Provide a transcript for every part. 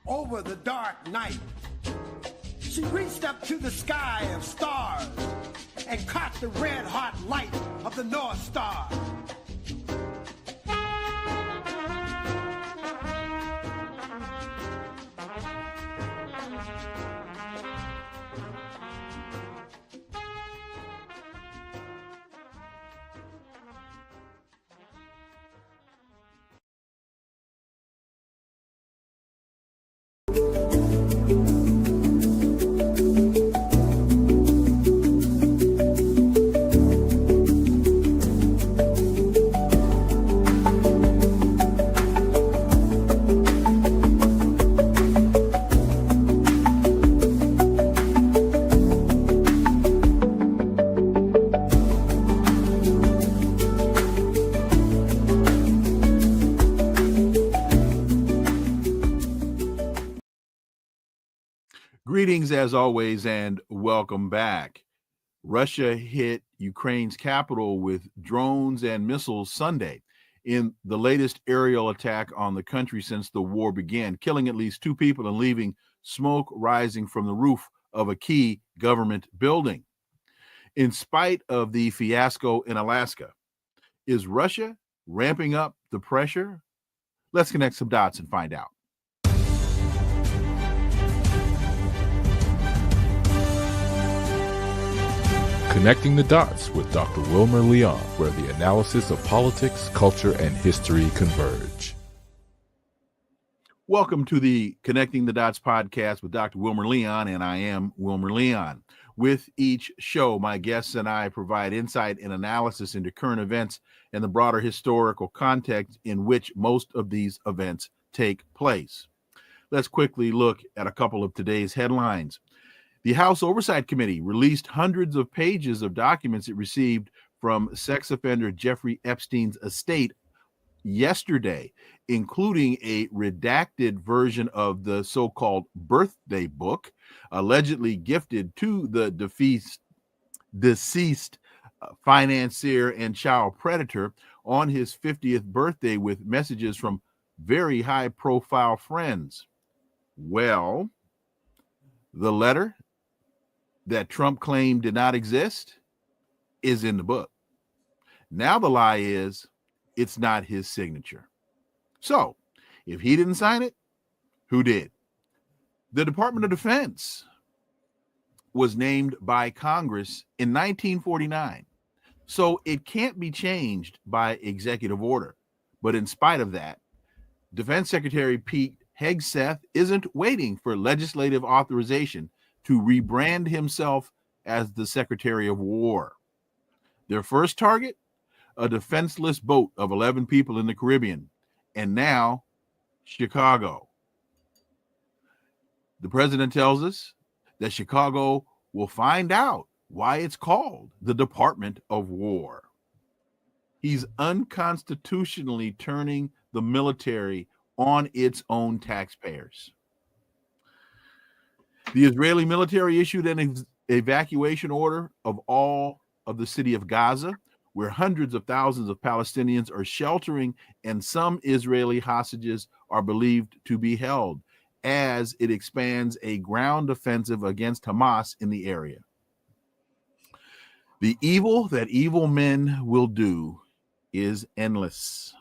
over the dark night. She reached up to the sky of stars and caught the red-hot light of the North Star. Greetings as always, and welcome back. Russia hit Ukraine's capital with drones and missiles Sunday in the latest aerial attack on the country since the war began, killing at least 2 people and leaving smoke rising from the roof of a key government building. In spite of the fiasco in Alaska, is Russia ramping up the pressure? Let's connect some dots and find out. Connecting the Dots with Dr. Wilmer Leon, where the analysis of politics, culture, and history converge. Welcome to the Connecting the Dots podcast with Dr. Wilmer Leon, and I am Wilmer Leon. With each show, my guests and I provide insight and analysis into current events and the broader historical context in which most of these events take place. Let's quickly look at a couple of today's headlines. The House Oversight Committee released hundreds of pages of documents it received from sex offender Jeffrey Epstein's estate yesterday, including a redacted version of the so-called birthday book allegedly gifted to the deceased financier and child predator on his 50th birthday with messages from very high-profile friends. Well, the letter that Trump claimed did not exist is in the book. Now the lie is it's not his signature. So if he didn't sign it, who did? The Department of Defense was named by Congress in 1949. So it can't be changed by executive order. But in spite of that, Defense Secretary Pete Hegseth isn't waiting for legislative authorization to rebrand himself as the Secretary of War. Their first target, a defenseless boat of 11 people in the Caribbean, and now Chicago. The president tells us that Chicago will find out why it's called the Department of War. He's unconstitutionally turning the military on its own taxpayers. The Israeli military issued an evacuation order of all of the city of Gaza, where hundreds of thousands of Palestinians are sheltering and some Israeli hostages are believed to be held, as it expands a ground offensive against Hamas in the area. The evil that evil men will do is endless.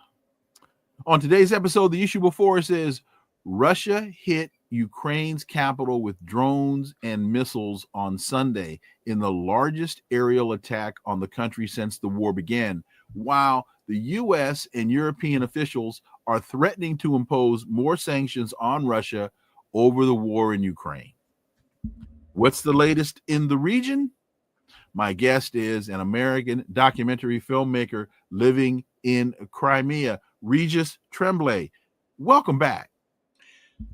On today's episode, the issue before us is Russia hit Ukraine's capital with drones and missiles on Sunday in the largest aerial attack on the country since the war began, while the U.S. and European officials are threatening to impose more sanctions on Russia over the war in Ukraine. What's the latest in the region? My guest is an American documentary filmmaker living in Crimea, Regis Tremblay. Welcome back.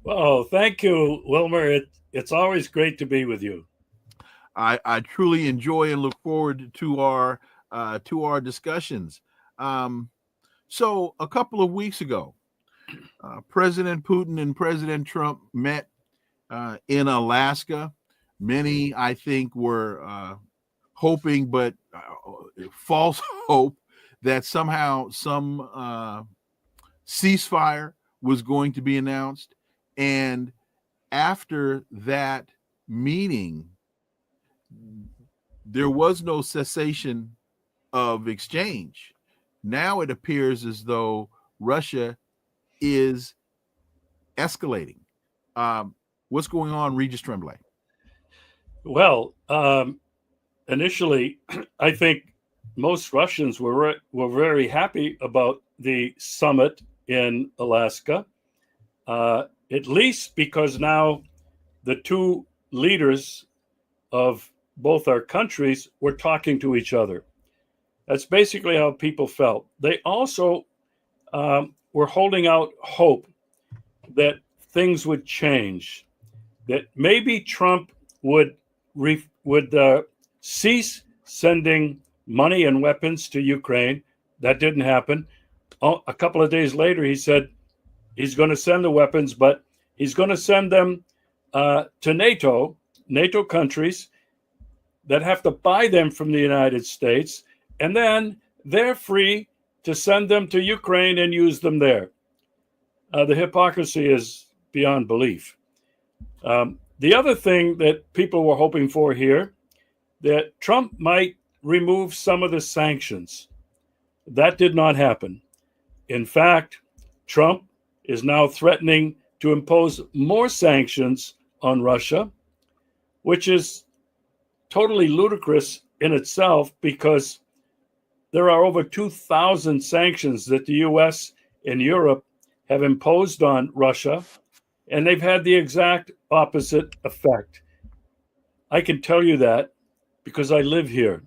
Well, thank you, Wilmer. It's always great to be with you. I truly enjoy and look forward to our discussions. So a couple of weeks ago, President Putin and President Trump met in Alaska. Many, I think, were hoping, but false hope, that somehow some ceasefire was going to be announced. And after that meeting, there was no cessation of exchange. Now it appears as though Russia is escalating. What's going on, Regis Tremblay? Well, initially, I think most Russians were very happy about the summit in Alaska, at least because now the two leaders of both our countries were talking to each other. That's basically how people felt. They also were holding out hope that things would change, that maybe Trump would cease sending money and weapons to Ukraine. That didn't happen. A couple of days later, he said he's going to send the weapons, but he's going to send them to NATO countries that have to buy them from the United States, and then they're free to send them to Ukraine and use them there. The hypocrisy is beyond belief. The other thing that people were hoping for here, that Trump might remove some of the sanctions. That did not happen. In fact, Trump is now threatening to impose more sanctions on Russia, which is totally ludicrous in itself because there are over 2,000 sanctions that the US and Europe have imposed on Russia, and they've had the exact opposite effect. I can tell you that because I live here.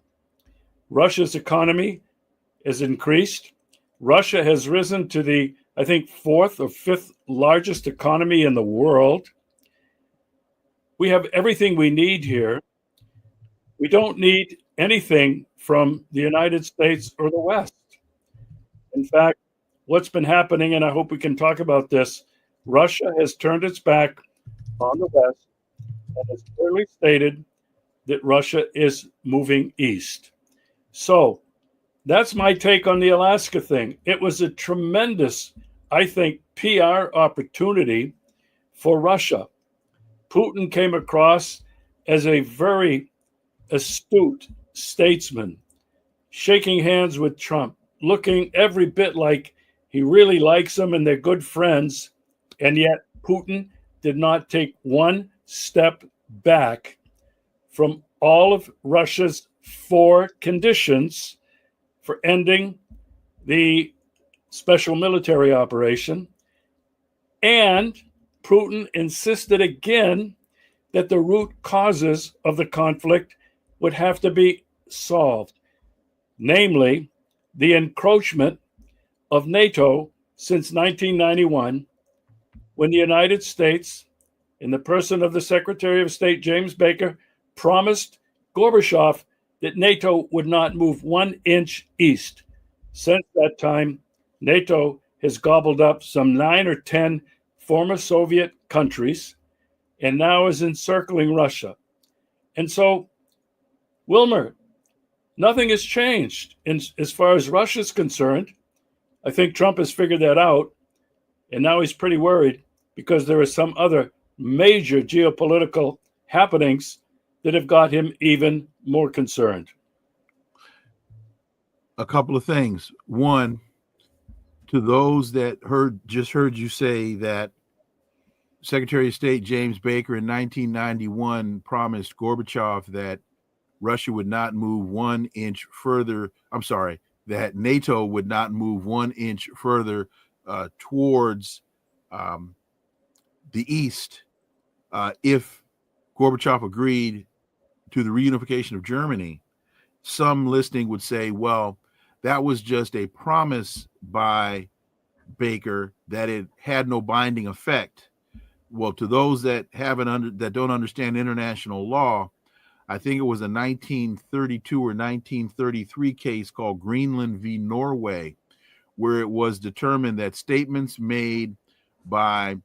Russia's economy has increased. Russia has risen to the, I think, 4th or 5th largest economy in the world. We have everything we need here. We don't need anything from the United States or the West. In fact, what's been happening, and I hope we can talk about this, Russia has turned its back on the West and has clearly stated that Russia is moving east. So that's my take on the Alaska thing. It was a tremendous, I think, PR opportunity for Russia. Putin came across as a very astute statesman, shaking hands with Trump, looking every bit like he really likes him and they're good friends. And yet Putin did not take one step back from all of Russia's 4 conditions for ending the special military operation. And Putin insisted again that the root causes of the conflict would have to be solved, namely the encroachment of NATO since 1991, when the United States, in the person of the Secretary of State, James Baker, promised Gorbachev that NATO would not move 1 inch east. Since that time, NATO has gobbled up some 9 or 10 former Soviet countries and now is encircling Russia. And so, Wilmer, nothing has changed as far as Russia is concerned. I think Trump has figured that out, and now he's pretty worried because there are some other major geopolitical happenings that have got him even more concerned. A couple of things. One, to those that just heard you say that Secretary of State James Baker in 1991 promised Gorbachev that Russia would not move 1 inch further. I'm sorry, that NATO would not move 1 inch further towards the east if Gorbachev agreed to the reunification of Germany. Some listening would say, well, that was just a promise by Baker that it had no binding effect. Well, to those that that don't understand international law, I think it was a 1932 or 1933 case called Greenland v. Norway, where it was determined that statements made by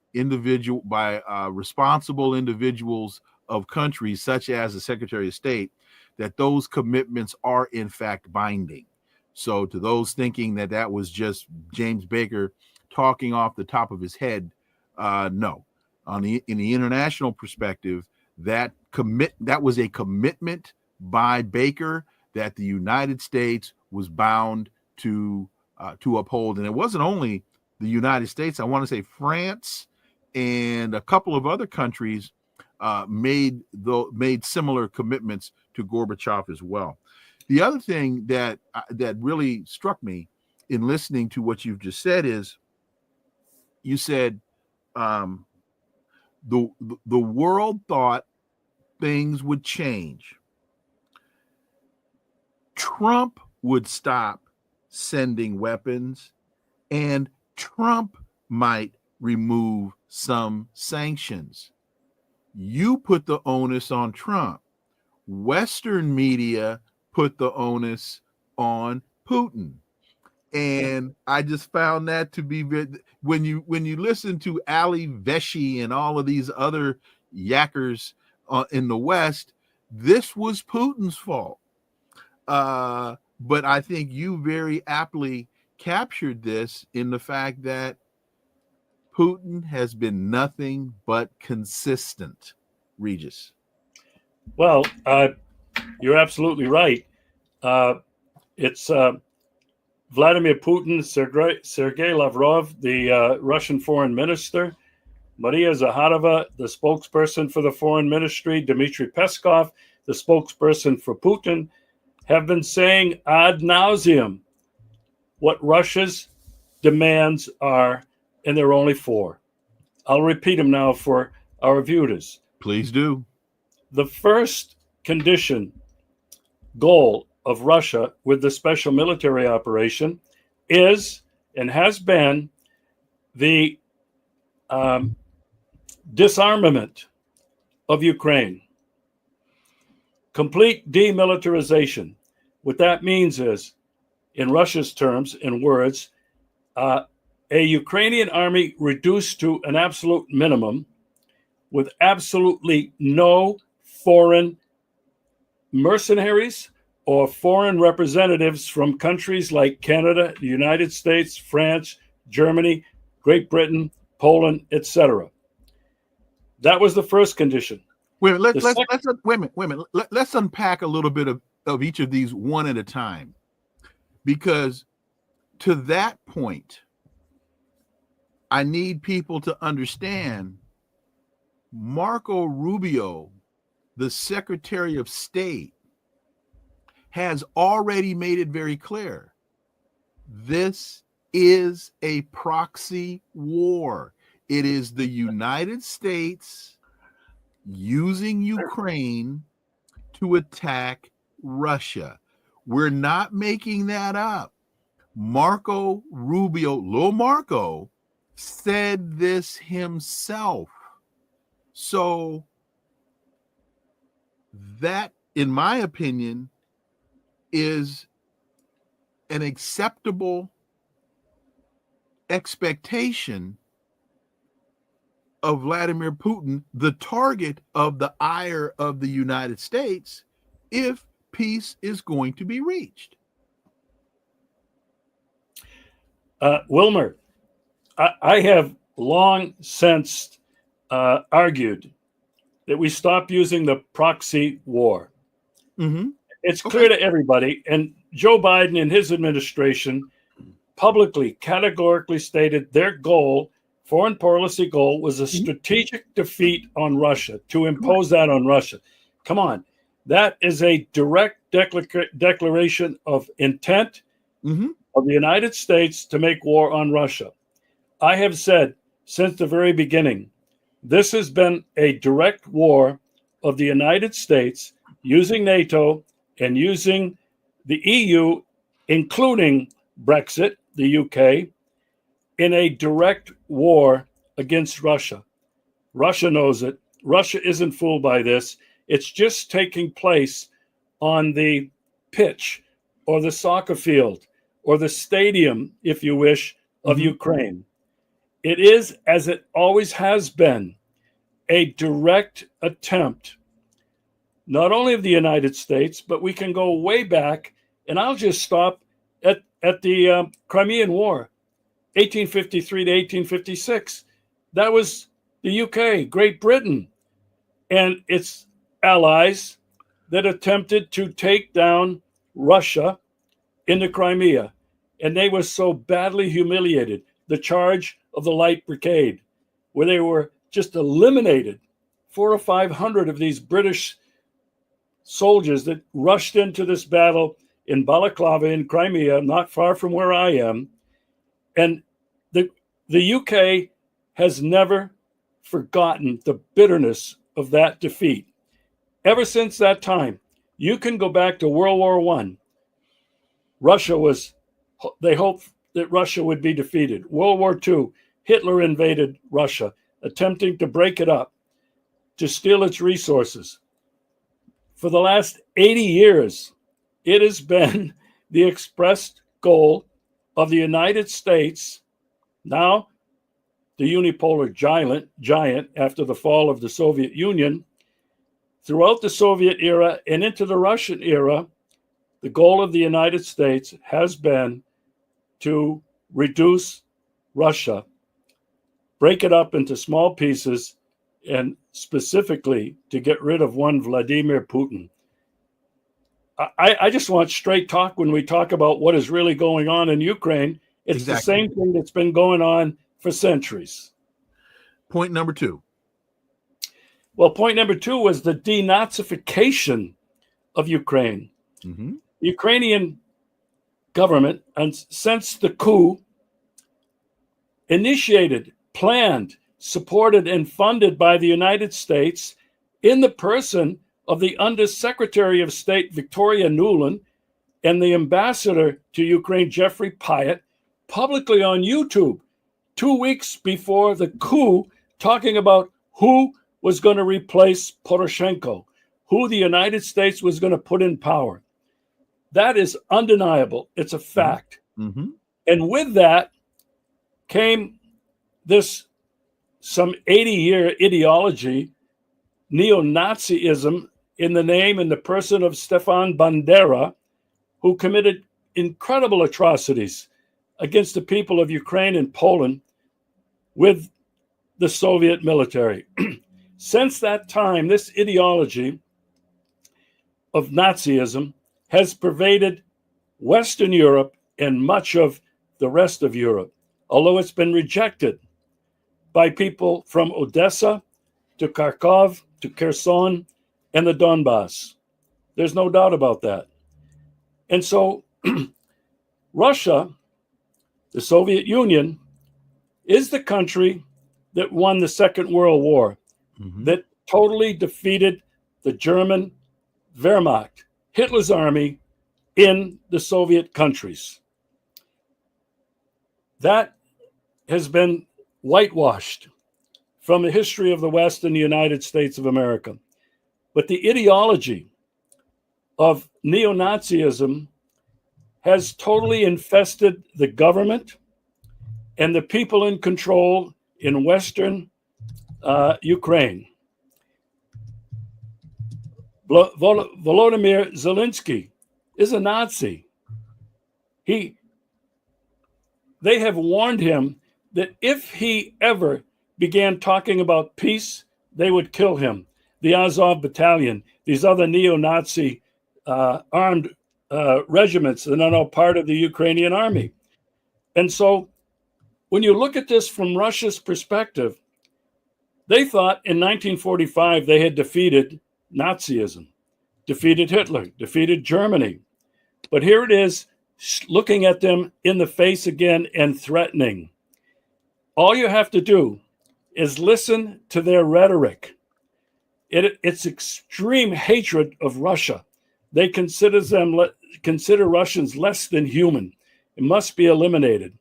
responsible individuals of countries, such as the Secretary of State, that those commitments are in fact binding. So to those thinking that that was just James Baker talking off the top of his head, no. in the international perspective, that was a commitment by Baker that the United States was bound to uphold. And it wasn't only the United States. I want to say France and a couple of other countries made similar commitments to Gorbachev as well. The other thing that really struck me in listening to what you've just said is, you said the world thought things would change. Trump would stop sending weapons, and Trump might remove some sanctions. You put the onus on Trump. Western media put the onus on Putin. And I just found that to be when you listen to Ali Veshi and all of these other yackers in the West, this was Putin's fault. But I think you very aptly captured this in the fact that Putin has been nothing but consistent. Regis. Well, you're absolutely right. It's Vladimir Putin, Sergei Lavrov, the Russian foreign minister, Maria Zakharova, the spokesperson for the foreign ministry, Dmitry Peskov, the spokesperson for Putin, have been saying ad nauseum what Russia's demands are, and there are only four. I'll repeat them now for our viewers. Please do. The first condition, goal of Russia with the special military operation is and has been the disarmament of Ukraine. Complete demilitarization. What that means is, in Russia's terms, in words, a Ukrainian army reduced to an absolute minimum with absolutely no foreign mercenaries or foreign representatives from countries like Canada, the United States, France, Germany, Great Britain, Poland, etc. That was the first condition. Wait a minute, let's unpack a little bit of each of these one at a time. Because to that point, I need people to understand Marco Rubio, the Secretary of State, has already made it very clear. This is a proxy war. It is the United States using Ukraine to attack Russia. We're not making that up. Marco Rubio, Lil Marco, said this himself. So that, in my opinion, is an acceptable expectation of Vladimir Putin, the target of the ire of the United States, if peace is going to be reached. Wilmer, I have long since argued that we stop using the proxy war. Mm-hmm. It's clear to everybody, and Joe Biden and his administration publicly, categorically stated their goal, foreign policy goal, was a strategic defeat on Russia, to impose that on Russia. Come on. That is a direct declaration of intent of the United States to make war on Russia. I have said since the very beginning, this has been a direct war of the United States using NATO and using the EU, including Brexit, the UK, in a direct war against Russia. Russia knows it. Russia isn't fooled by this. It's just taking place on the pitch or the soccer field or the stadium, if you wish, of Ukraine. It is, as it always has been, a direct attempt, not only of the United States, but we can go way back, and I'll just stop at the Crimean War, 1853 to 1856. That was the UK, Great Britain, and its allies that attempted to take down Russia in the Crimea. And they were so badly humiliated. The charge of the Light Brigade, where they were just eliminated, 400 or 500 of these British soldiers that rushed into this battle in Balaclava in Crimea, not far from where I am. And the UK has never forgotten the bitterness of that defeat. Ever since that time, you can go back to World War I. They hoped that Russia would be defeated. World War II, Hitler invaded Russia, attempting to break it up, to steal its resources. For the last 80 years, it has been the expressed goal of the United States, now the unipolar giant after the fall of the Soviet Union, throughout the Soviet era and into the Russian era, the goal of the United States has been to reduce Russia, break it up into small pieces, and specifically to get rid of one Vladimir Putin. I just want straight talk when we talk about what is really going on in Ukraine. It's exactly the same thing that's been going on for centuries. Point number 2. Well, point number 2 was the denazification of Ukraine. Mm-hmm. The Ukrainian government, and since the coup, initiated, planned, supported, and funded by the United States in the person of the Undersecretary of State Victoria Nuland and the ambassador to Ukraine, Jeffrey Pyatt, publicly on YouTube 2 weeks before the coup, talking about who was going to replace Poroshenko, who the United States was going to put in power. That is undeniable. It's a fact. Mm-hmm. And with that came this some 80-year ideology, neo-Nazism, in the name and the person of Stefan Bandera, who committed incredible atrocities against the people of Ukraine and Poland with the Soviet military. Since that time, this ideology of Nazism has pervaded Western Europe and much of the rest of Europe, although it's been rejected by people from Odessa to Kharkov to Kherson and the Donbass. There's no doubt about that. And so Russia, the Soviet Union, is the country that won the Second World War, mm-hmm. that totally defeated the German Wehrmacht, Hitler's army, in the Soviet countries. That has been whitewashed from the history of the West and the United States of America. But the ideology of neo-Nazism has totally infested the government and the people in control in Western Ukraine. Volodymyr Zelensky is a Nazi. They have warned him that if he ever began talking about peace, they would kill him. The Azov Battalion, these other neo-Nazi armed regiments that are now part of the Ukrainian army. And so when you look at this from Russia's perspective, they thought in 1945 they had defeated Nazism, defeated Hitler, defeated Germany. But here it is, looking at them in the face again and threatening. All you have to do is listen to their rhetoric. It's extreme hatred of Russia. They consider Russians less than human. It must be eliminated.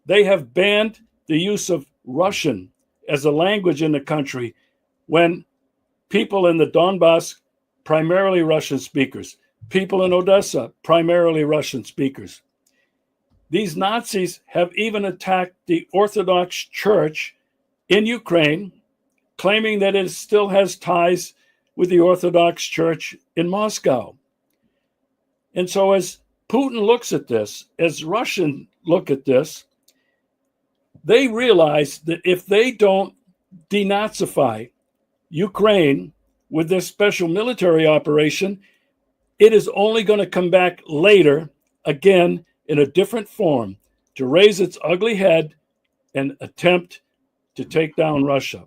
They have banned the use of Russian as a language in the country when people in the Donbass, primarily Russian speakers, people in Odessa, primarily Russian speakers. These Nazis have even attacked the Orthodox Church in Ukraine, claiming that it still has ties with the Orthodox Church in Moscow. And so as Putin looks at this, as Russians look at this, they realize that if they don't denazify Ukraine with this special military operation, it is only going to come back later, again, in a different form, to raise its ugly head and attempt to take down Russia.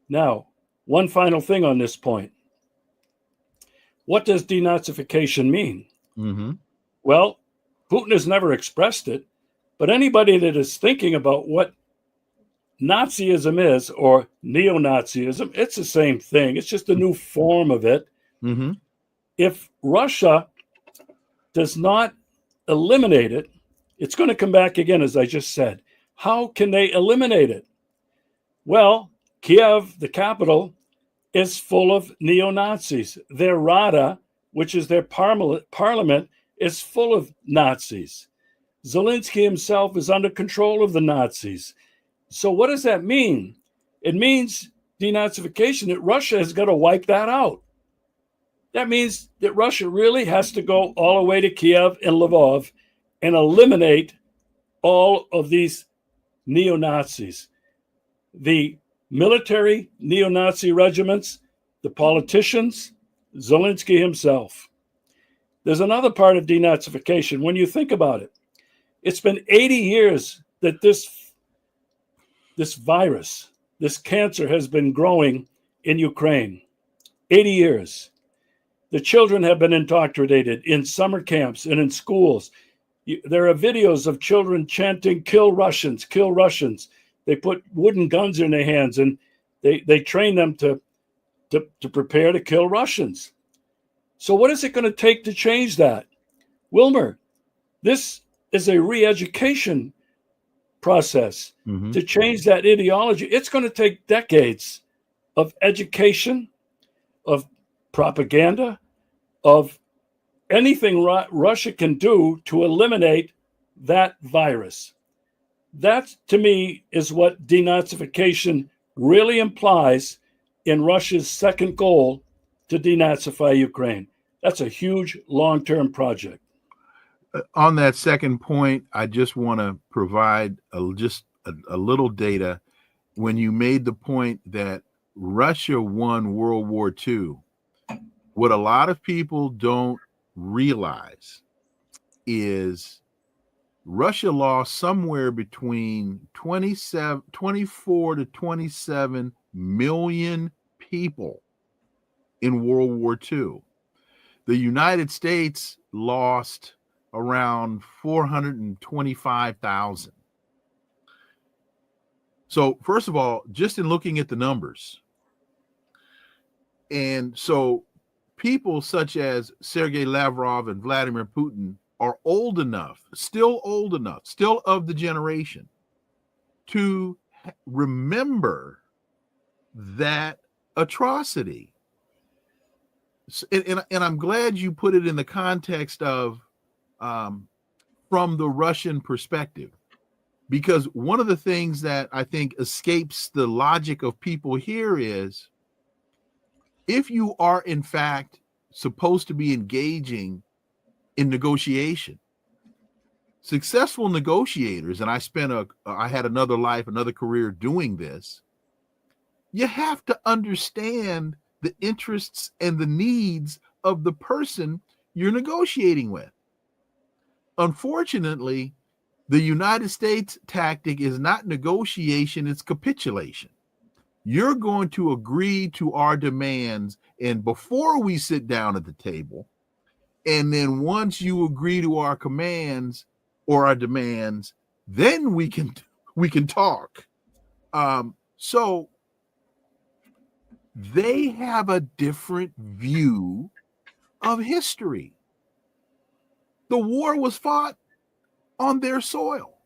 Now, one final thing on this point. What does denazification mean? Mm-hmm. Well, Putin has never expressed it, but anybody that is thinking about what Nazism is, or neo-Nazism, it's the same thing. It's just a new form of it. Mm-hmm. If Russia does not eliminate it, it's going to come back again, as I just said. How can they eliminate it? Well, Kiev, the capital, is full of neo-Nazis. Their Rada, which is their parliament, is full of Nazis. Zelensky himself is under control of the Nazis. So what does that mean? It means denazification, that Russia has got to wipe that out. That means that Russia really has to go all the way to Kiev and Lvov and eliminate all of these neo-Nazis. The military neo-Nazi regiments, the politicians, Zelensky himself. There's another part of denazification. When you think about it, it's been 80 years that this virus, this cancer, has been growing in Ukraine. 80 years. The children have been indoctrinated in summer camps and in schools. There are videos of children chanting, "Kill Russians, kill Russians." They put wooden guns in their hands and they train them to prepare to kill Russians. So what is it going to take to change that? Wilmer, this is a re-education process to change that ideology. It's going to take decades of education, of propaganda, of anything Russia can do to eliminate that virus. That, to me, is what denazification really implies in Russia's second goal to denazify Ukraine. That's a huge long-term project. On that second point, I just want to provide a little data. When you made the point that Russia won World War II, what a lot of people don't realize is Russia lost somewhere between 24 to 27 million people in World War II. The United States lost around 425,000. So first of all, just in looking at the numbers, and so people such as Sergei Lavrov and Vladimir Putin are old enough, still of the generation, to remember that atrocity. And I'm glad you put it in the context of from the Russian perspective, because one of the things that I think escapes the logic of people here is, if you are in fact supposed to be engaging in negotiation, successful negotiators, and I had another life, another career doing this, you have to understand the interests and the needs of the person you're negotiating with. Unfortunately, the United States tactic is not negotiation, it's capitulation. You're going to agree to our demands, and before we sit down at the table, and then once you agree to our commands or our demands, then we can talk. So they have a different view of history. The war was fought on their soil.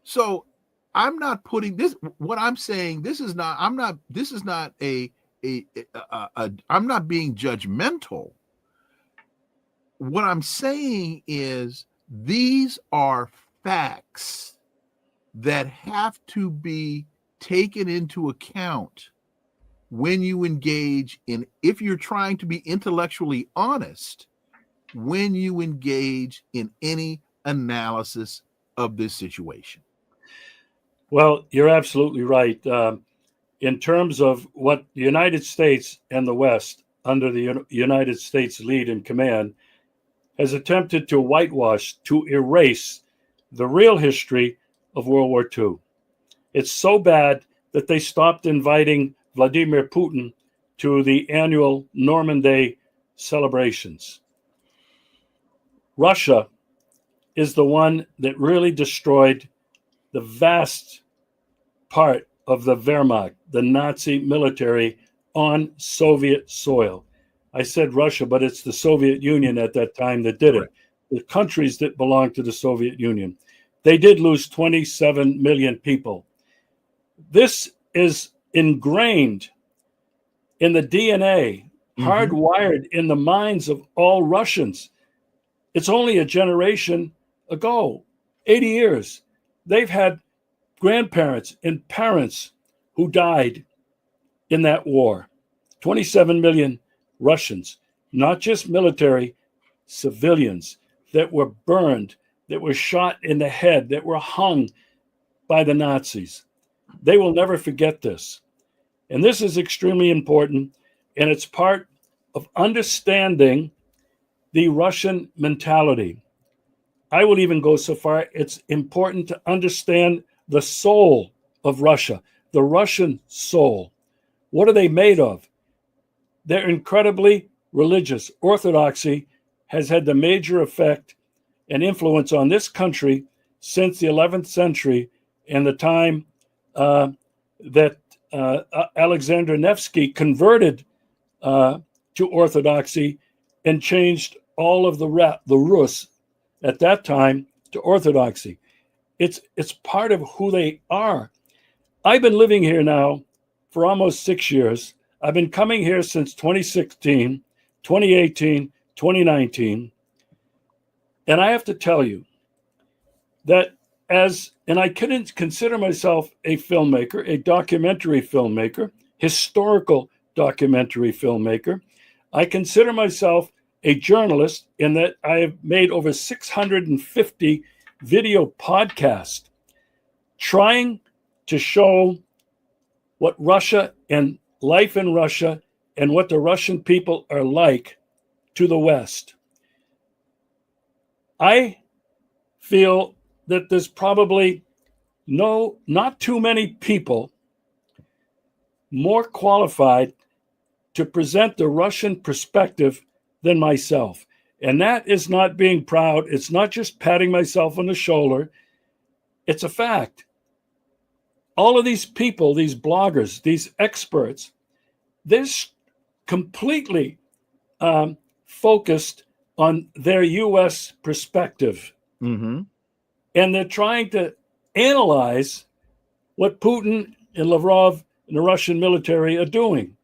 So I'm not putting this, what I'm saying, I'm not being judgmental. What I'm saying is these are facts that have to be taken into account when you engage in, if you're trying to be intellectually honest, when you engage in any analysis of this situation. Well, you're absolutely right. In terms of what the United States and the West, under the United States lead and command, has attempted to whitewash, to erase the real history of World War II. It's so bad that they stopped inviting Vladimir Putin to the annual Normandy celebrations. Russia is the one that really destroyed the vast part of the Wehrmacht, the Nazi military, on Soviet soil. I said Russia, but it's the Soviet Union at that time that did it. The countries that belonged to the Soviet Union. They did lose 27 million people. This is ingrained in the DNA, hardwired in the minds of all Russians. It's only a generation ago, 80 years. They've had grandparents and parents who died in that war. 27 million Russians, not just military, civilians that were burned, that were shot in the head, that were hung by the Nazis. They will never forget this. And this is extremely important, and it's part of understanding the Russian mentality. I will even go so far, it's important to understand the soul of Russia, the Russian soul. What are they made of? They're incredibly religious. Orthodoxy has had the major effect and influence on this country since the 11th century and the time that Alexander Nevsky converted to Orthodoxy and changed all of the Rus at that time to Orthodoxy. It's part of who they are. I've been living here now for almost 6 years. I've been coming here since 2016, 2018, 2019. And I have to tell you that and I couldn't consider myself a filmmaker, a documentary filmmaker, historical documentary filmmaker. I consider myself a journalist in that I have made over 650 video podcasts trying to show what Russia and life in Russia and what the Russian people are like to the West. I feel that there's probably not too many people more qualified to present the Russian perspective than myself. And that is not being proud. It's not just patting myself on the shoulder. It's a fact. All of these people, these bloggers, these experts, they're completely focused on their U.S. perspective. Mm-hmm. And they're trying to analyze what Putin and Lavrov and the Russian military are doing.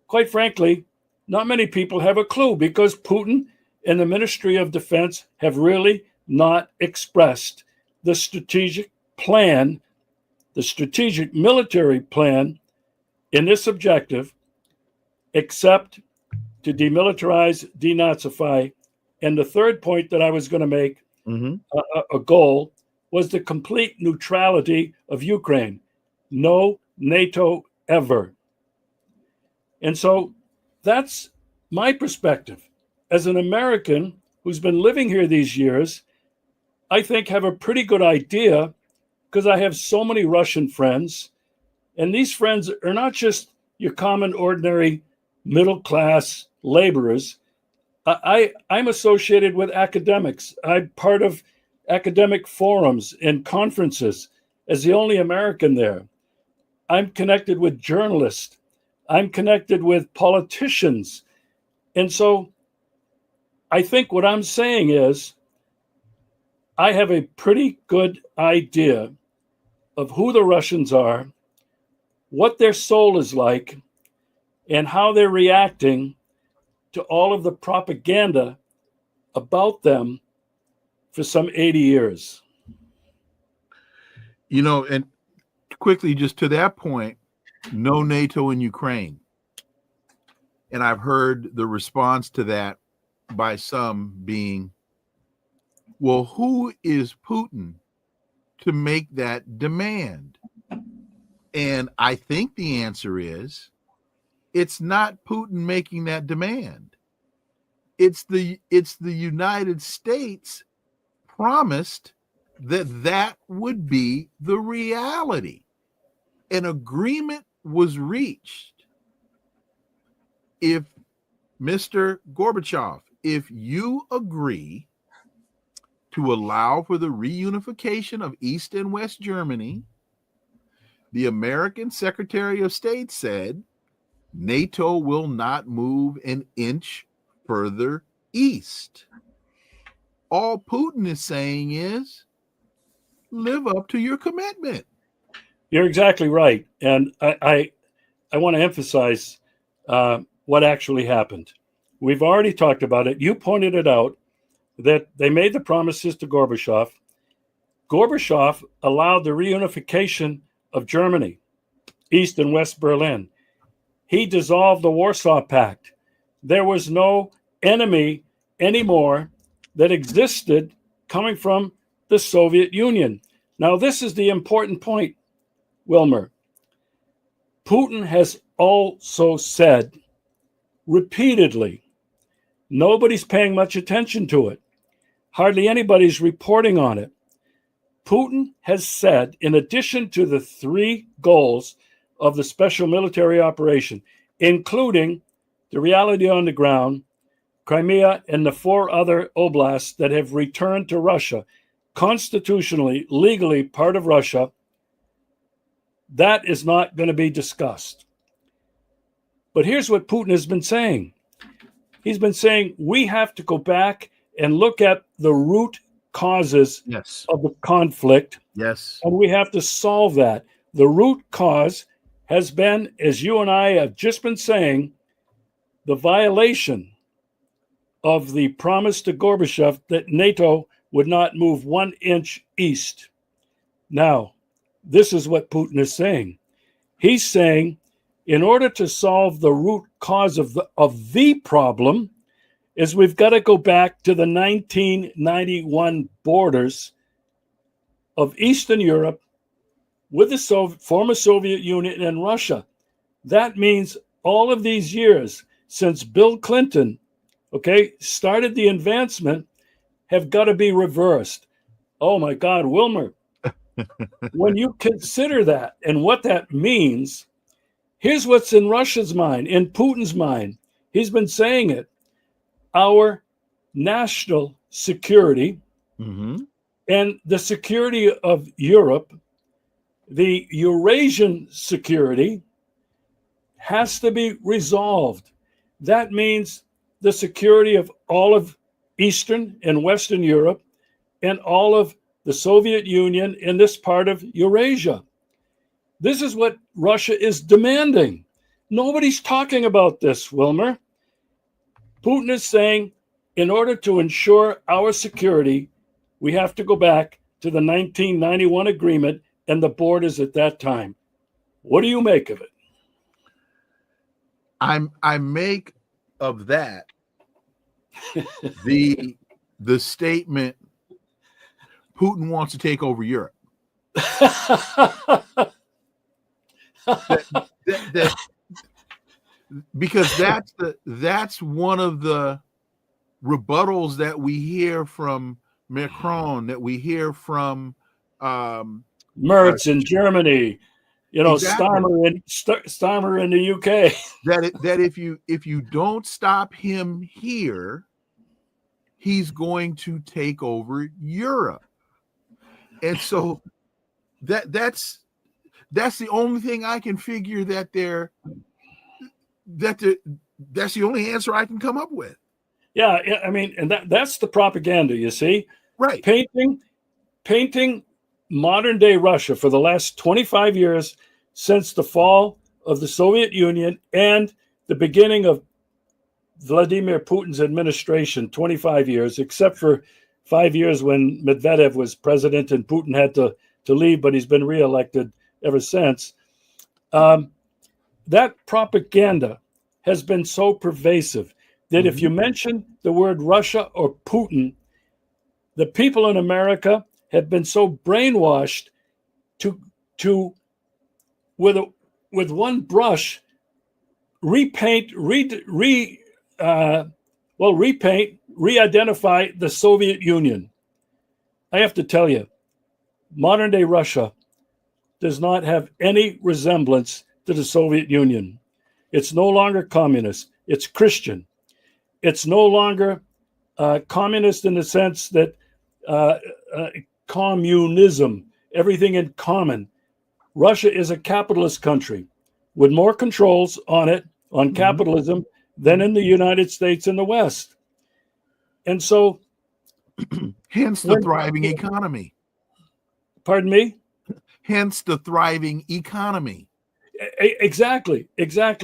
Quite frankly, not many people have a clue because Putin and the Ministry of Defense have really not expressed the strategic plan, the strategic military plan in this objective, except to demilitarize, denazify. And the third point that I was going to make, a goal, was the complete neutrality of Ukraine. No NATO ever. And so that's my perspective. As an American who's been living here these years, I think have a pretty good idea because I have so many Russian friends. And these friends are not just your common, ordinary, middle-class laborers. I'm associated with academics. I'm part of academic forums and conferences as the only American there. I'm connected with journalists. I'm connected with politicians. And so I think what I'm saying is I have a pretty good idea of who the Russians are, what their soul is like, and how they're reacting to all of the propaganda about them for some 80 years. You know, and quickly, just to that point, no NATO in Ukraine. And I've heard the response to that by some being, well, who is Putin to make that demand? And I think the answer is it's not Putin making that demand. It's the United States promised that would be the reality. An agreement was reached. If Mr. Gorbachev, if you agree to allow for the reunification of East and West Germany, the American Secretary of State said NATO will not move an inch further east. All Putin is saying is live up to your commitment. You're exactly right. And I want to emphasize what actually happened. We've already talked about it. You pointed it out that they made the promises to Gorbachev. Gorbachev allowed the reunification of Germany, East and West Berlin. He dissolved the Warsaw Pact. There was no enemy anymore that existed coming from the Soviet Union. Now, this is the important point, Wilmer. Putin has also said repeatedly, nobody's paying much attention to it. Hardly anybody's reporting on it. Putin has said, in addition to the 3 goals of the special military operation, including the reality on the ground, Crimea, and the 4 other oblasts that have returned to Russia, constitutionally, legally part of Russia, that is not going to be discussed. But here's what Putin has been saying. He's been saying we have to go back and look at the root causes of the conflict. Yes. And we have to solve that. The root cause has been, as you and I have just been saying, the violation of the promise to Gorbachev that NATO would not move 1 inch east. Now, this is what Putin is saying. He's saying, in order to solve the root cause of the problem, is we've got to go back to the 1991 borders of Eastern Europe with the former Soviet Union and Russia. That means all of these years since Bill Clinton, started the advancement have got to be reversed. Oh my God, Wilmer, when you consider that and what that means, here's what's in Russia's mind, in Putin's mind. He's been saying it. Our national security and the security of Europe, the Eurasian security, has to be resolved. That means the security of all of Eastern and Western Europe and all of the Soviet Union in this part of Eurasia. This is what Russia is demanding. Nobody's talking about this, Wilmer. Putin is saying, in order to ensure our security, we have to go back to the 1991 agreement and the borders at that time. What do you make of it? I make of that the statement Putin wants to take over Europe. Because that's one of the rebuttals that we hear from Macron, that we hear from Merz in Germany, exactly. Starmer in the UK. that if you don't stop him here, he's going to take over Europe. And so that's the only thing I can figure that's the only answer I can come up with. Yeah, I mean, and that's the propaganda, you see? Right. Painting modern day Russia for the last 25 years since the fall of the Soviet Union and the beginning of Vladimir Putin's administration, 25 years, except for 5 years when Medvedev was president and Putin had to leave, but he's been reelected ever since. That propaganda has been so pervasive that if you mention the word Russia or Putin, the people in America have been so brainwashed to with one brush repaint, re-identify the Soviet Union. I have to tell you, modern day Russia does not have any resemblance to the Soviet Union. It's no longer communist. It's Christian. It's no longer communist in the sense that communism, everything in common. Russia is a capitalist country with more controls on it, on capitalism, than in the United States and the West. And so, hence the thriving economy. Pardon me? Hence the thriving economy. Exactly.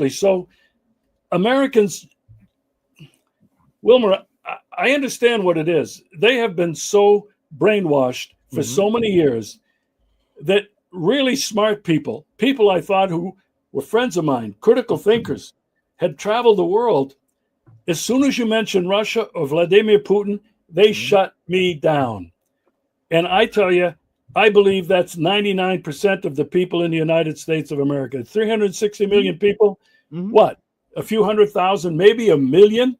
So Americans, Wilmer, I understand what it is. They have been so brainwashed for so many years that really smart people I thought who were friends of mine, critical thinkers, had traveled the world. As soon as you mention Russia or Vladimir Putin, they shut me down. And I tell you, I believe that's 99% of the people in the United States of America. 360 million people, what? A few 100,000, maybe a million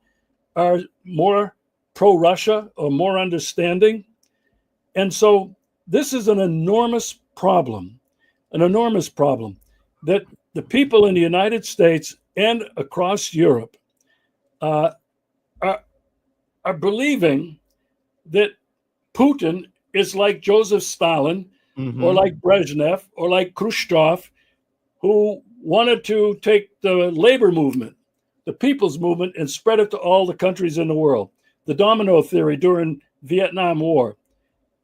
are more pro-Russia or more understanding. And so this is an enormous problem that the people in the United States and across Europe are believing that Putin is like Joseph Stalin or like Brezhnev or like Khrushchev, who wanted to take the labor movement, the people's movement, and spread it to all the countries in the world. The domino theory during Vietnam War,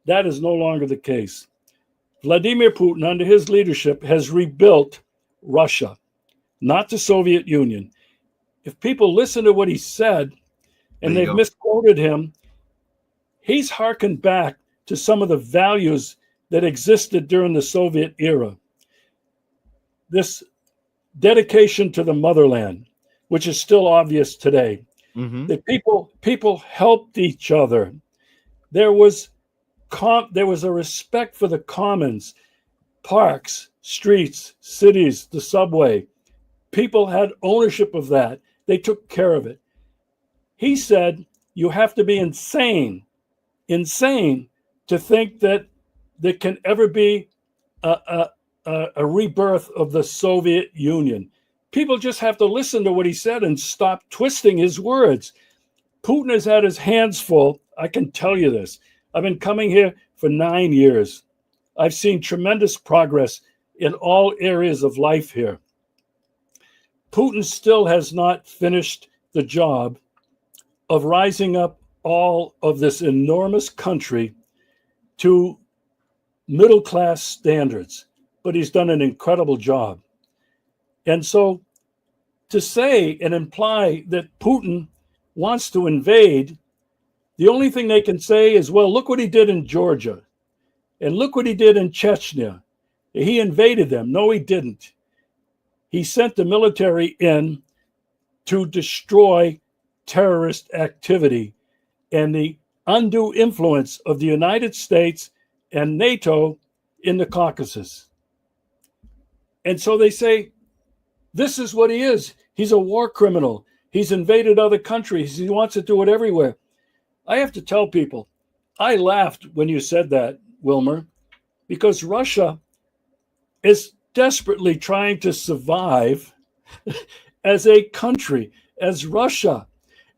that is no longer the case. Vladimir Putin, under his leadership, has rebuilt Russia, not the Soviet Union. If people listen to what he said, and they've misquoted him, he's hearkened back to some of the values that existed during the Soviet era. This dedication to the motherland, which is still obvious today, that people helped each other. There was a respect for the commons, parks, streets, cities, the subway. People had ownership of that. They took care of it. He said, you have to be insane to think that there can ever be a rebirth of the Soviet Union. People just have to listen to what he said and stop twisting his words. Putin has had his hands full. I can tell you this. I've been coming here for 9 years. I've seen tremendous progress in all areas of life here. Putin still has not finished the job of rising up all of this enormous country to middle-class standards, but he's done an incredible job. And so to say and imply that Putin wants to invade, the only thing they can say is, well, look what he did in Georgia, and look what he did in Chechnya. He invaded them. No, he didn't. He sent the military in to destroy terrorist activity and the undue influence of the United States and NATO in the Caucasus. And so they say, this is what he is. He's a war criminal. He's invaded other countries. He wants to do it everywhere. I have to tell people, I laughed when you said that, Wilmer, because Russia is desperately trying to survive as a country, as Russia,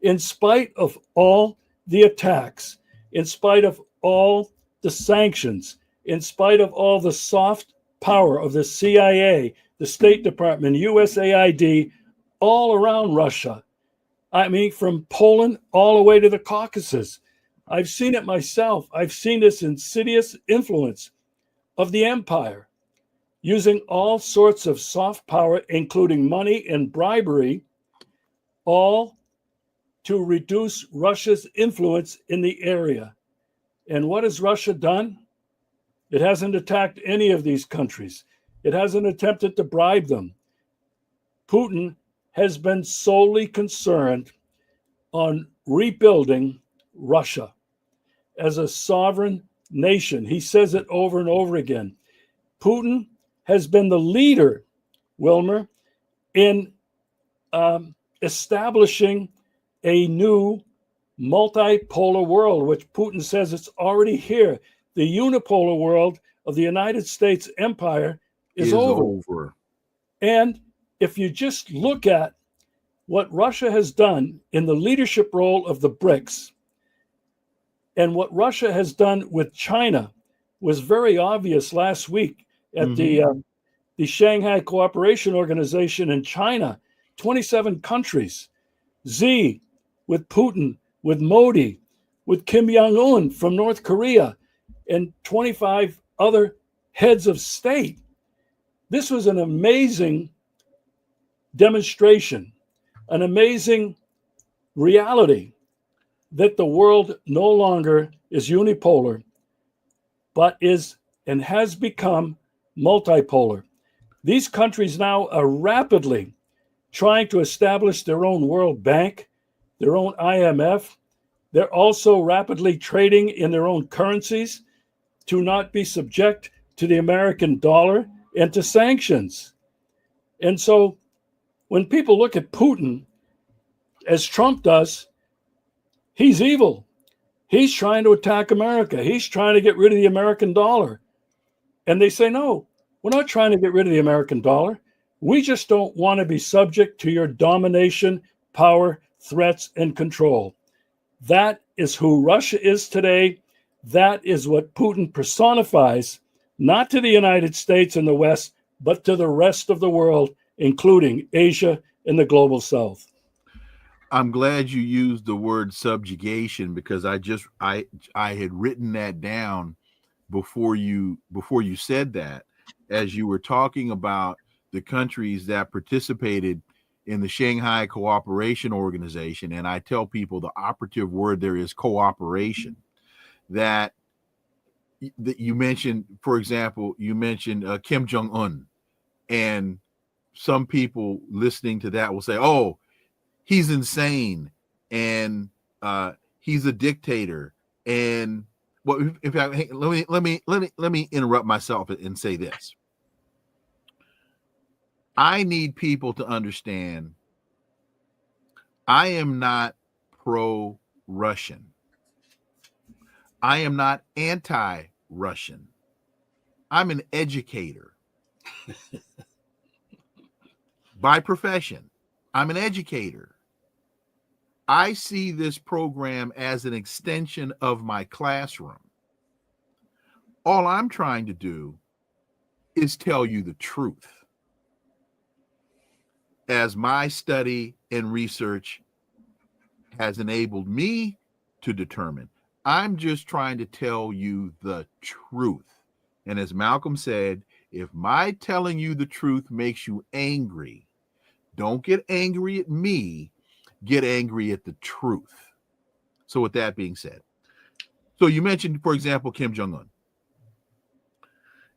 in spite of all the attacks, in spite of all the sanctions, in spite of all the soft power of the CIA, the State Department, USAID, all around Russia. I mean, from Poland all the way to the Caucasus. I've seen it myself. I've seen this insidious influence of the empire, using all sorts of soft power, including money and bribery, all to reduce Russia's influence in the area. And what has Russia done? It hasn't attacked any of these countries. It hasn't attempted to bribe them. Putin has been solely concerned on rebuilding Russia as a sovereign nation. He says it over and over again. Putin has been the leader, Wilmer, in establishing a new multipolar world, which Putin says it's already here. The unipolar world of the United States empire is over. And if you just look at what Russia has done in the leadership role of the BRICS and what Russia has done with China was very obvious last week at the Shanghai Cooperation Organization in China, 27 countries. Xi with Putin, with Modi, with Kim Jong-un from North Korea, and 25 other heads of state. This was an amazing demonstration, an amazing reality that the world no longer is unipolar, but is and has become multipolar. These countries now are rapidly trying to establish their own World Bank, their own IMF. They're also rapidly trading in their own currencies to not be subject to the American dollar and to sanctions. And so when people look at Putin, as Trump does, he's evil. He's trying to attack America. He's trying to get rid of the American dollar. And they say, no, we're not trying to get rid of the American dollar. We just don't want to be subject to your domination, power, threats, and control. That is who Russia is today. That is what Putin personifies, not to the United States and the West, but to the rest of the world, including Asia and the global South. I'm glad you used the word subjugation, because I had written that down before you said that, as you were talking about the countries that participated in the Shanghai Cooperation Organization. And I tell people the operative word there is cooperation. That you mentioned, for example, you mentioned Kim Jong-un, and some people listening to that will say, oh, he's insane, and he's a dictator. And well, in fact, hey, let me interrupt myself and say this. I need people to understand I am not pro-Russian. I am not anti-Russian. I'm an educator. By profession, I'm an educator. I see this program as an extension of my classroom. All I'm trying to do is tell you the truth, as my study and research has enabled me to determine. I'm just trying to tell you the truth. And as Malcolm said, if my telling you the truth makes you angry, don't get angry at me, get angry at the truth. So with that being said, so you mentioned, for example, Kim Jong-un.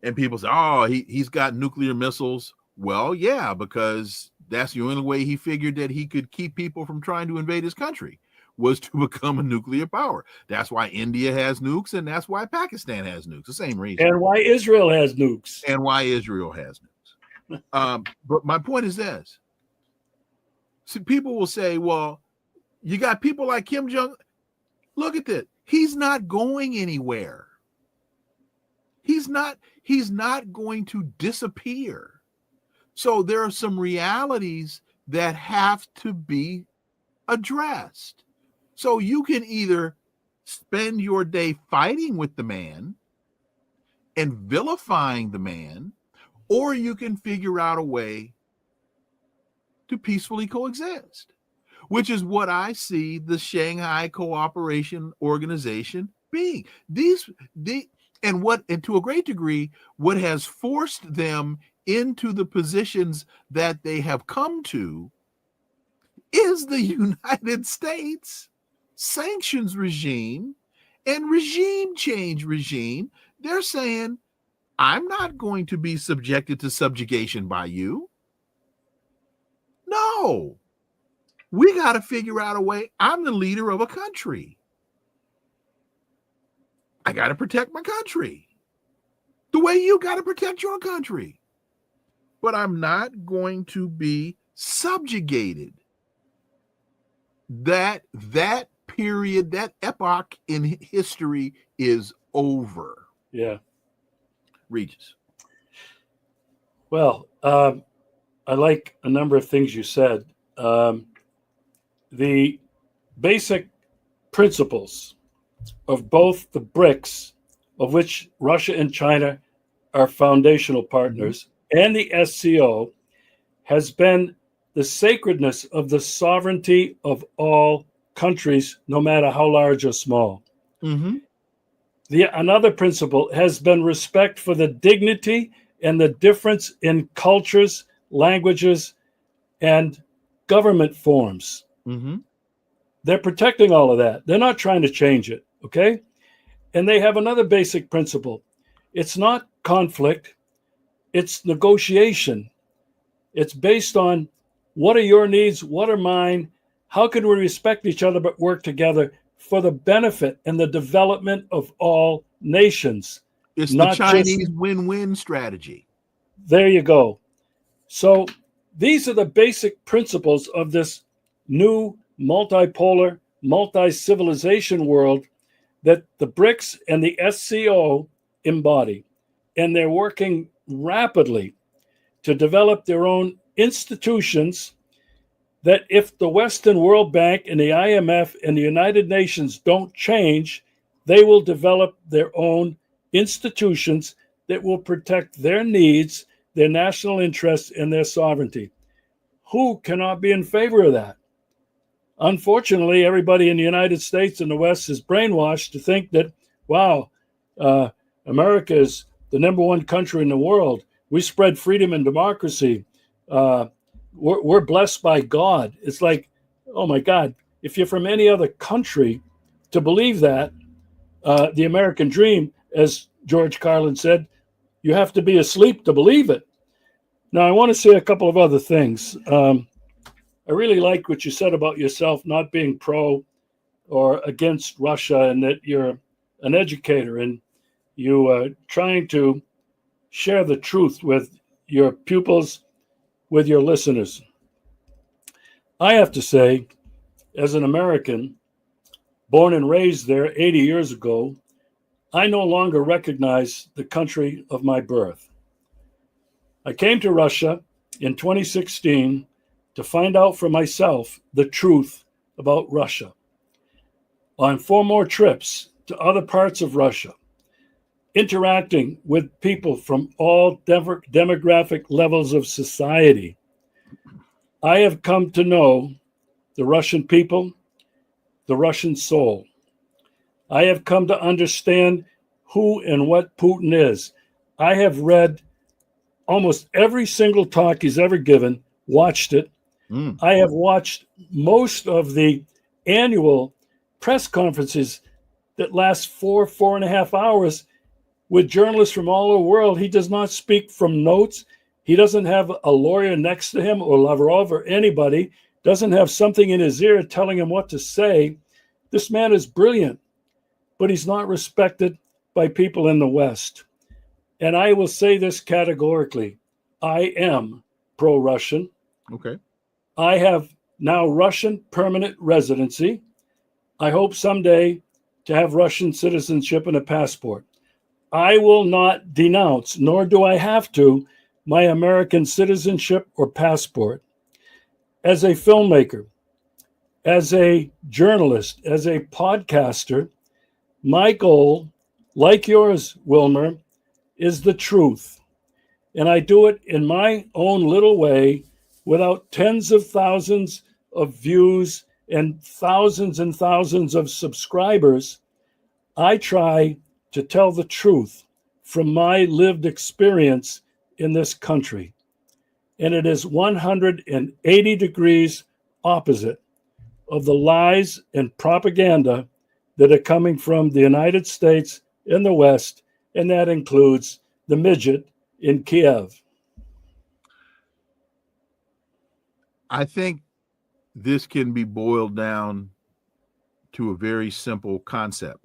And people say, oh, he's got nuclear missiles. Well, yeah, because that's the only way he figured that he could keep people from trying to invade his country, was to become a nuclear power. That's why India has nukes, and that's why Pakistan has nukes. The same reason. And why Israel has nukes. And why Israel has nukes. But my point is this. See, people will say, well, you got people like Kim Jong. Look at this. He's not going anywhere. He's not going to disappear. So there are some realities that have to be addressed. So you can either spend your day fighting with the man and vilifying the man, or you can figure out a way to peacefully coexist, which is what I see the Shanghai Cooperation Organization being. And to a great degree, what has forced them into the positions that they have come to is the United States sanctions regime and regime change regime. They're saying, I'm not going to be subjected to subjugation by you. No, we got to figure out a way. I'm the leader of a country. I got to protect my country the way you got to protect your country. But I'm not going to be subjugated. That period, that epoch in history is over. Yeah. Regis. Well, I like a number of things you said. The basic principles of both the BRICS, of which Russia and China are foundational partners, and the SCO, has been the sacredness of the sovereignty of all countries, no matter how large or small. Mm-hmm. Another principle has been respect for the dignity and the difference in cultures, languages, and government forms. Mm-hmm. They're protecting all of that. They're not trying to change it, okay? And they have another basic principle. It's not conflict, it's negotiation. It's based on what are your needs, what are mine, how can we respect each other but work together for the benefit and the development of all nations. It's the Chinese win-win strategy. There you go. So these are the basic principles of this new multipolar, multi-civilization world that the BRICS and the SCO embody. And they're working rapidly to develop their own institutions that if the Western World Bank and the IMF and the United Nations don't change, they will develop their own institutions that will protect their needs, their national interests, and their sovereignty. Who cannot be in favor of that? Unfortunately, everybody in the United States and the West is brainwashed to think that, wow, America is the number one country in the world. We spread freedom and democracy. We're blessed by God. It's like, oh my God, if you're from any other country, to believe that, the American dream, as George Carlin said, you have to be asleep to believe it. Now, I want to say a couple of other things. I really like what you said about yourself not being pro or against Russia, and that you're an educator and you are trying to share the truth with your pupils, with your listeners. I have to say, as an American, born and raised there 80 years ago, I no longer recognize the country of my birth. I came to Russia in 2016 to find out for myself the truth about Russia. On 4 more trips to other parts of Russia, interacting with people from all demographic levels of society, I have come to know the Russian people, the Russian soul. I have come to understand who and what Putin is. I have read almost every single talk he's ever given, watched it. I have watched most of the annual press conferences that last 4.5 hours with journalists from all over the world. He does not speak from notes. He doesn't have a lawyer next to him or Lavrov or anybody, doesn't have something in his ear telling him what to say. This man is brilliant, but he's not respected by people in the West. And I will say this categorically. I am pro-Russian. Okay. I have now Russian permanent residency. I hope someday to have Russian citizenship and a passport. I will not denounce, nor do I have to, my American citizenship or passport. As a filmmaker, as a journalist, as a podcaster, my goal, like yours, Wilmer, is the truth. And I do it in my own little way without tens of thousands of views and thousands of subscribers. I try to tell the truth from my lived experience in this country. And it is 180 degrees opposite of the lies and propaganda that are coming from the United States and the West, and that includes the midget in Kiev. I think this can be boiled down to a very simple concept.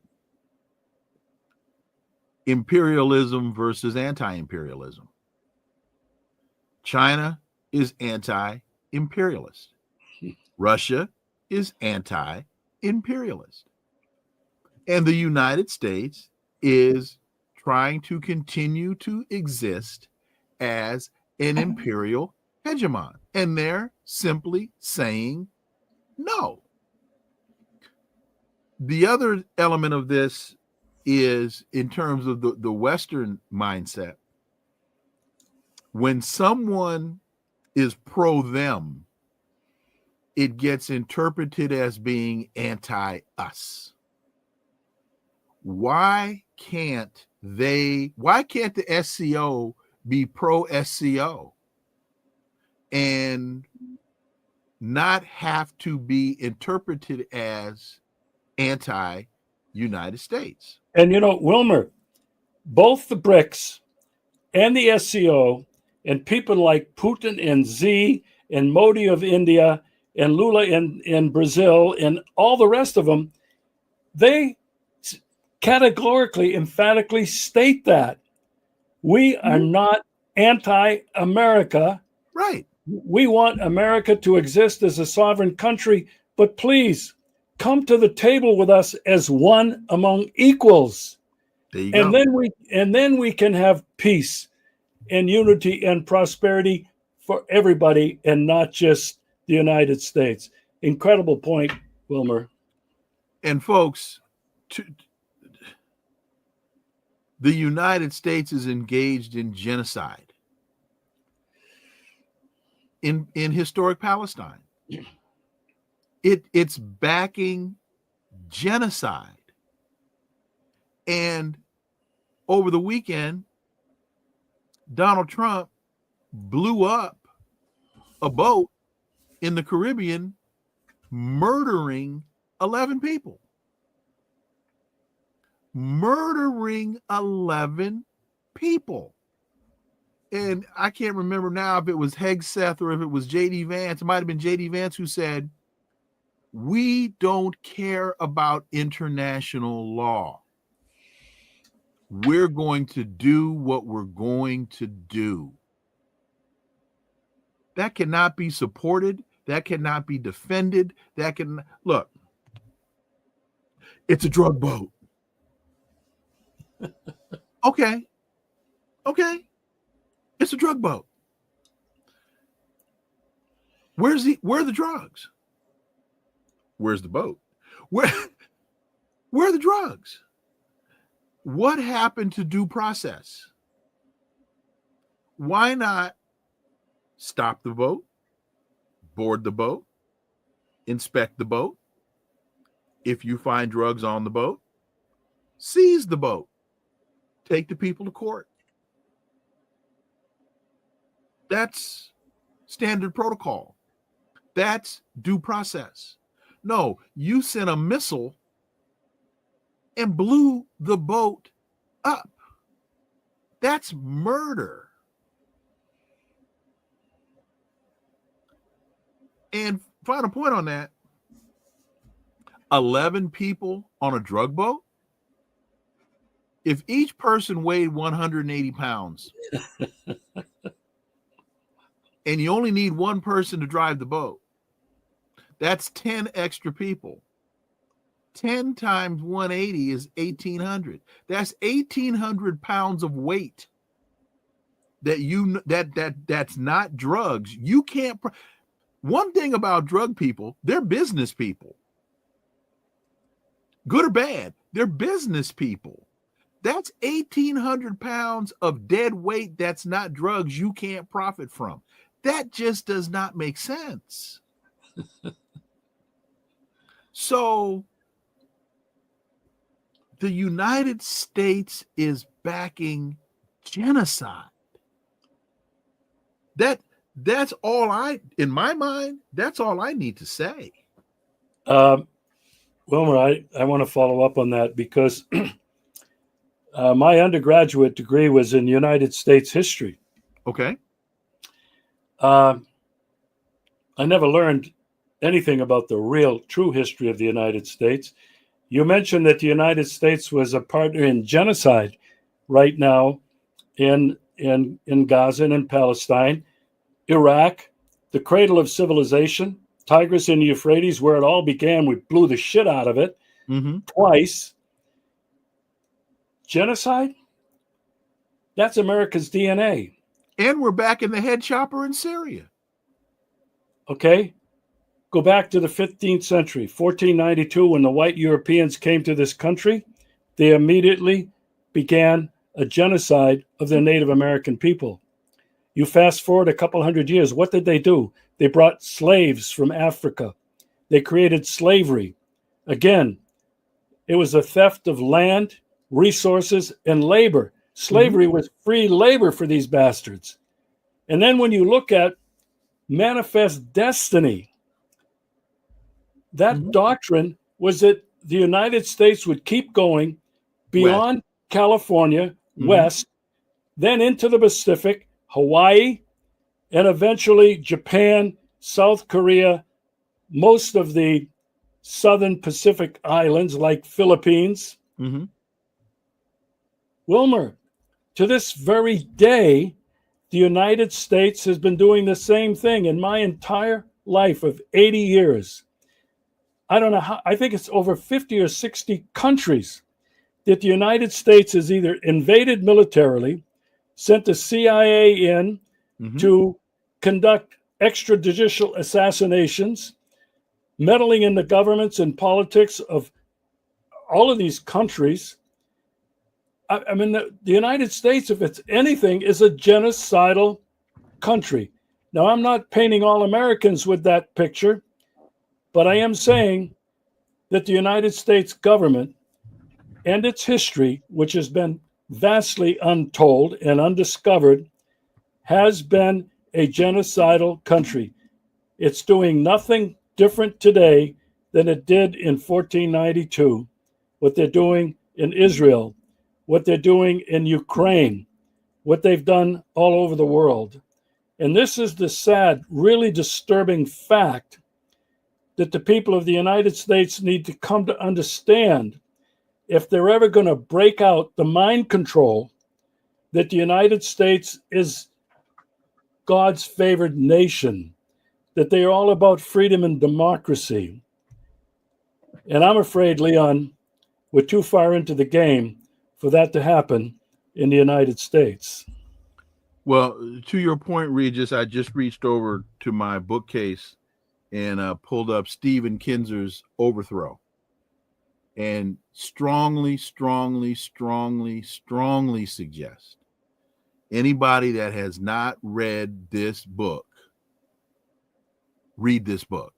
imperialism versus anti-imperialism. China is anti-imperialist. Russia is anti-imperialist. And the United States is trying to continue to exist as an imperial hegemon. And they're simply saying no. The other element of this is in terms of the Western mindset. When someone is pro them, it gets interpreted as being anti-us. Why can't the SCO be pro-SCO and not have to be interpreted as anti-United States? And Wilmer, both the BRICS and the SCO and people like Putin and Xi and Modi of India and Lula in Brazil and all the rest of them, they categorically, emphatically state that we are not anti-America. Right. We want America to exist as a sovereign country, but please come to the table with us as one among equals. There you and go. then we can have peace and unity and prosperity for everybody and not just the United States. Incredible point, Wilmer. And folks, the United States is engaged in genocide in historic Palestine. It's backing genocide. And over the weekend, Donald Trump blew up a boat in the Caribbean, murdering 11 people. Murdering 11 people. And I can't remember now if it was Hegseth or if it was J.D. Vance. It might have been J.D. Vance who said, we don't care about international law. We're going to do what we're going to do. That cannot be supported. That cannot be defended. Look, it's a drug boat. Okay. It's a drug boat. Where are the drugs? Where's the boat? Where are the drugs? What happened to due process? Why not stop the boat, board the boat, inspect the boat? If you find drugs on the boat, seize the boat, take the people to court. That's standard protocol. That's due process. No, you sent a missile and blew the boat up. That's murder. And final point on that, 11 people on a drug boat? If each person weighed 180 pounds and you only need one person to drive the boat, that's 10 extra people. 10 times 180 is 1,800. That's 1,800 pounds of weight that's not drugs. You can't. One thing about drug people, they're business people. Good or bad, they're business people. That's 1,800 pounds of dead weight that's not drugs you can't profit from. That just does not make sense. So the United States is backing genocide. That's all in my mind, that's all I need to say. Wilmer, I want to follow up on that because my undergraduate degree was in United States history. Okay. I never learned anything about the real, true history of the United States. You mentioned that the United States was a partner in genocide. right now in Gaza and in Palestine, Iraq, the cradle of civilization, Tigris and Euphrates, where it all began. We blew the shit out of it twice. Genocide? That's America's DNA. And we're back in the head chopper in Syria. Okay? Go back to the 15th century, 1492, when the white Europeans came to this country, they immediately began a genocide of the Native American people. You fast forward a couple hundred years, what did they do? They brought slaves from Africa. They created slavery. Again, it was a theft of land, resources, and labor. Slavery was free labor for these bastards. And then when you look at manifest destiny, that doctrine was that the United States would keep going beyond California, west, then into the Pacific, Hawaii, and eventually Japan, South Korea, most of the southern Pacific islands like Philippines. Wilmer, to this very day, the United States has been doing the same thing in my entire life of 80 years. I don't know how, I think it's over 50 or 60 countries that the United States has either invaded militarily, sent the CIA in to conduct extrajudicial assassinations, meddling in the governments and politics of all of these countries. I mean, the United States, if it's anything, is a genocidal country. Now, I'm not painting all Americans with that picture, but I am saying that the United States government and its history, which has been vastly untold and undiscovered, has been a genocidal country. It's doing nothing different today than it did in 1492, what they're doing in Israel, what they're doing in Ukraine, what they've done all over the world. And this is the sad, really disturbing fact that the people of the United States need to come to understand if they're ever going to break out the mind control that the United States is God's favored nation, that they are all about freedom and democracy. And I'm afraid, Leon, we're too far into the game for that to happen in the United States. Well, to your point, Regis, I just reached over to my bookcase and pulled up Stephen Kinzer's Overthrow, and strongly suggest anybody that has not read this book, read this book.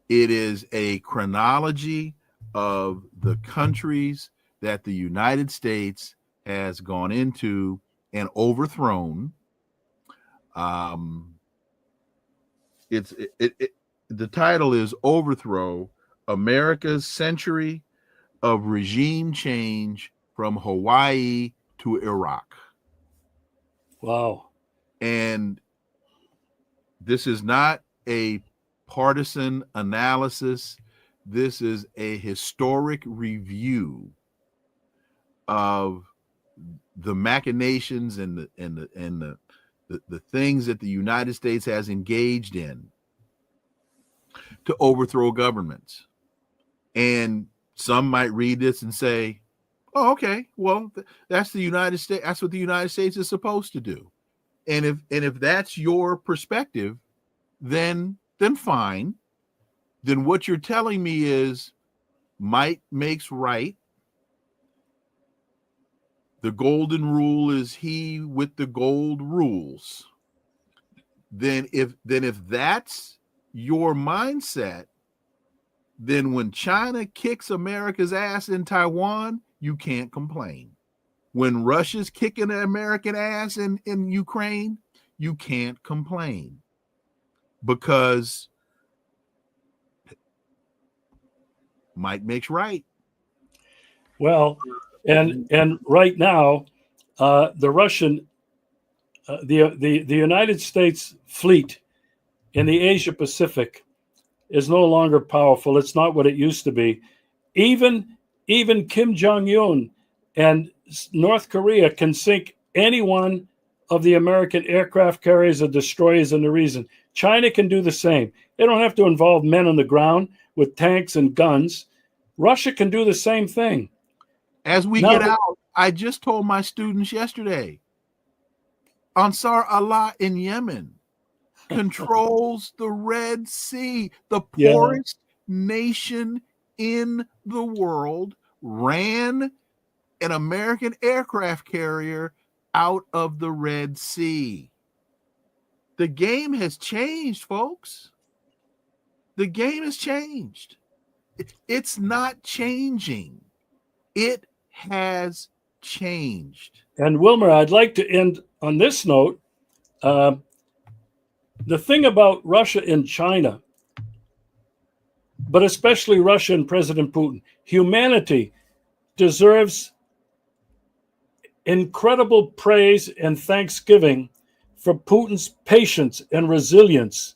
It is a chronology of the countries that the United States has gone into and overthrown. The title is Overthrow: America's Century of Regime Change from Hawaii to Iraq. Wow. And this is not a partisan analysis. This is a historic review of the machinations and the things that the United States has engaged in to overthrow governments. And some might read this and say, oh, okay, well, that's the United States. That's what the United States is supposed to do. And if that's your perspective, then fine. Then what you're telling me is might makes right. The golden rule is he with the gold rules. Then if that's your mindset, then when China kicks America's ass in Taiwan, you can't complain. When Russia's kicking American ass in Ukraine, you can't complain, because might makes right. Well, and right now, the Russian, the United States fleet in the Asia Pacific is no longer powerful. It's not what it used to be. Even Kim Jong-un and North Korea can sink any one of the American aircraft carriers or destroyers in the region. China can do the same. They don't have to involve men on the ground with tanks and guns. Russia can do the same thing. As we Now, get out, I just told my students yesterday, Ansar Allah in Yemen controls the Red Sea. The poorest nation in the world ran an American aircraft carrier out of the Red Sea. The game has changed, folks. The game has changed. It's not changing. It has changed. And Wilmer, I'd like to end on this note. The thing about Russia and China, but especially Russia and President Putin, humanity deserves incredible praise and thanksgiving for Putin's patience and resilience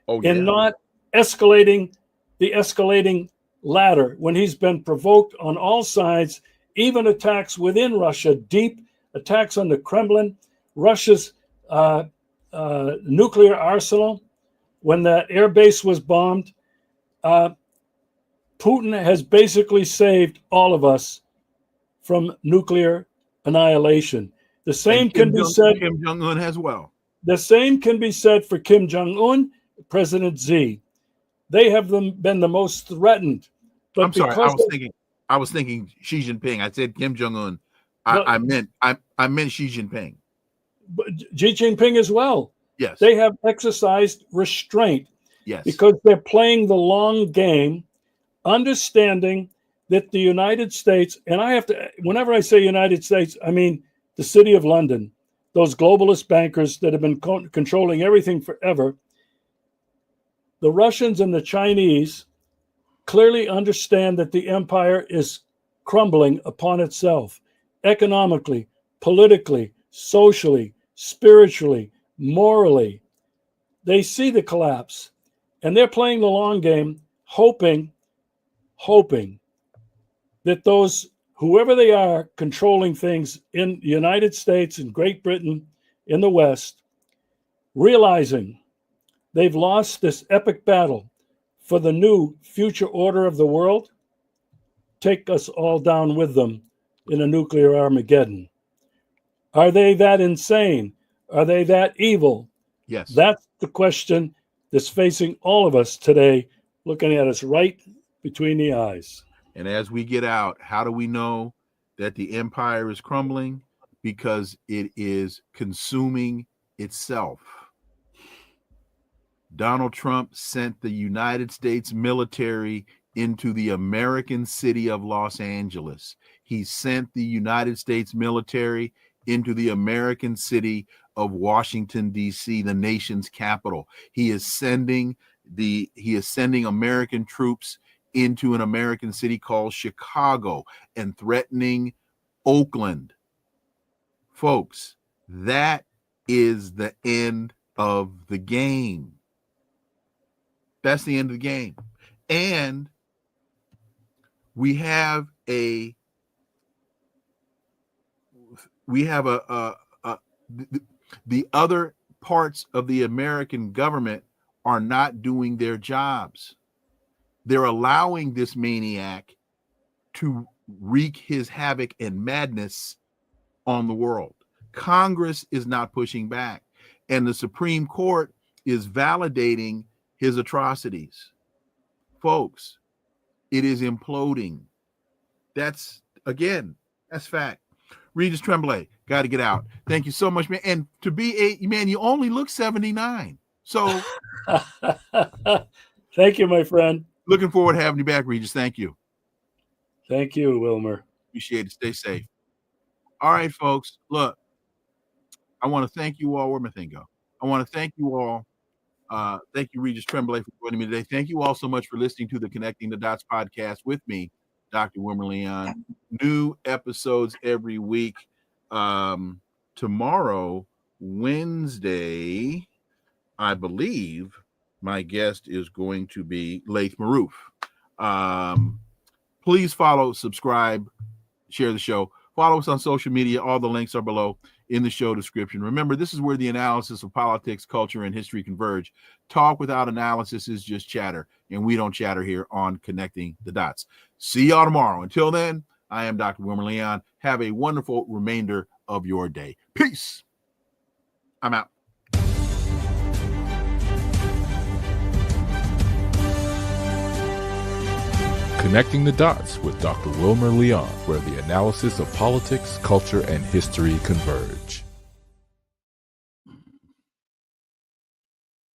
in not escalating the escalating ladder when he's been provoked on all sides, even attacks within Russia, deep attacks on the Kremlin, Russia's nuclear arsenal, when that air base was bombed. Putin has basically saved all of us from nuclear annihilation. The same can be said. Kim Jong-un as well. The same can be said for Kim Jong-un, President Xi. They have been the most threatened. But I'm sorry. I was thinking Xi Jinping. I said Kim Jong-un. I meant Xi Jinping. But Xi Jinping as well. Yes. They have exercised restraint. Yes. Because they're playing the long game, understanding that the United States, and I have to, whenever I say United States, I mean the city of London, those globalist bankers that have been controlling everything forever. The Russians and the Chinese clearly understand that the empire is crumbling upon itself, economically, politically, socially, spiritually, morally. They see the collapse, and they're playing the long game, hoping that those, whoever they are, controlling things in the United States and Great Britain, in the West, realizing they've lost this epic battle for the new future order of the world, take us all down with them in a nuclear Armageddon. Are they that insane? Are they that evil? Yes. That's the question that's facing all of us today, looking at us right between the eyes. And as we get out, how do we know that the empire is crumbling? Because it is consuming itself. Donald Trump sent the United States military into the American city of Los Angeles. He sent the United States military into the American city of Washington, D.C., the nation's capital. He is sending American troops into an American city called Chicago and threatening Oakland. Folks, that is the end of the game. That's the end of the game. And we have the other parts of the American government are not doing their jobs. They're allowing this maniac to wreak his havoc and madness on the world. Congress is not pushing back, and the Supreme Court is validating his atrocities. Folks, it is imploding. That's fact. Regis Tremblay, got to get out. Thank you so much, man. And to be you only look 79. So thank you, my friend. Looking forward to having you back, Regis. Thank you. Thank you, Wilmer. Appreciate it. Stay safe. All right, folks. Look, I want to thank you all. Where'd my thing go? I want to thank you all. Thank you, Regis Tremblay, for joining me today. Thank you all so much for listening to the Connecting the Dots podcast with me, Dr. Wilmer Leon. New episodes every week. Tomorrow, Wednesday, I believe my guest is going to be Laith Maroof. Please follow, subscribe, share the show. Follow us on social media. All the links are below in the show description. Remember, this is where the analysis of politics, culture, and history converge. Talk without analysis is just chatter, and we don't chatter here on Connecting the Dots. See y'all tomorrow. Until then, I am Dr. Wilmer Leon. Have a wonderful remainder of your day. Peace. I'm out. Connecting the Dots with Dr. Wilmer Leon, where the analysis of politics, culture, and history converge.